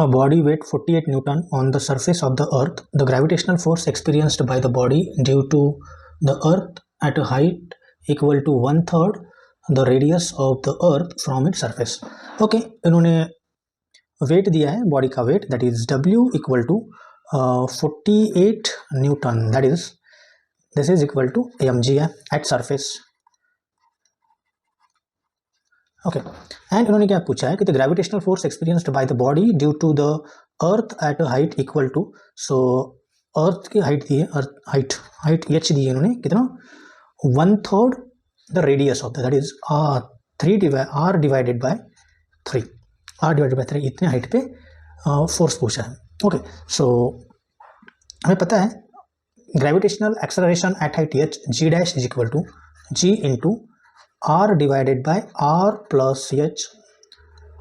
a body weight 48 Newton on the surface of the earth. The gravitational force experienced by the body due to the earth at a height equal to 1/3 the radius of the earth from its surface. Okay, इन्होंने weight दिया है body का weight, that is W equal to 48 newton, that is this is equal to mg है at surface. Okay, and इन्होंने क्या पूछा है कि the gravitational force experienced by the body due to the earth at a height equal to, so earth की height दी है, अर्थ height h दी है इन्होंने, कितना 1/3 the radius of the, that is r divided by 3, इतने हाइट पे force पूछा है. Okay, सो हमें पता है gravitational acceleration at height h g dash is equal to g into r divided by r plus h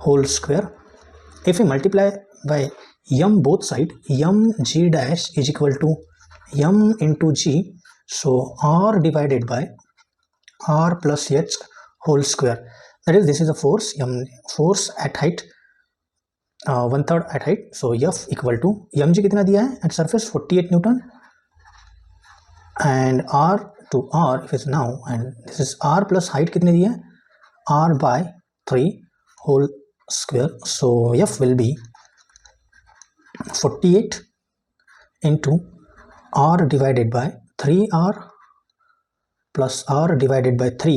whole square. If we multiply by m both side, m g dash is equal to m into g, so r divided by r plus h whole square. That is, this is a force, force at height 1/3 at height. So F equal to mg कितना दिया है at surface 48 Newton, and r to r if it's now, and this is r plus height कितने दिया है r by 3 whole square. So F will be 48 into r divided by 3r plus r divided by 3,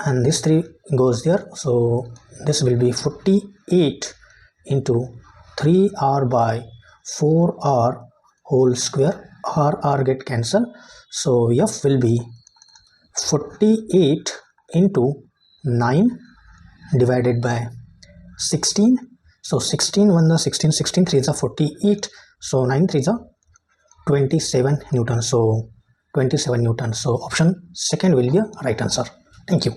and this 3 goes there, so this will be 48 into 3r by 4r whole square. R get cancel, so F will be 48 into 9 divided by 16. So 16 1 the 16, 16 3 is a 48, so 9 3 is a 27 Newton. So 27 Newton. So option second will be a right answer. Thank you.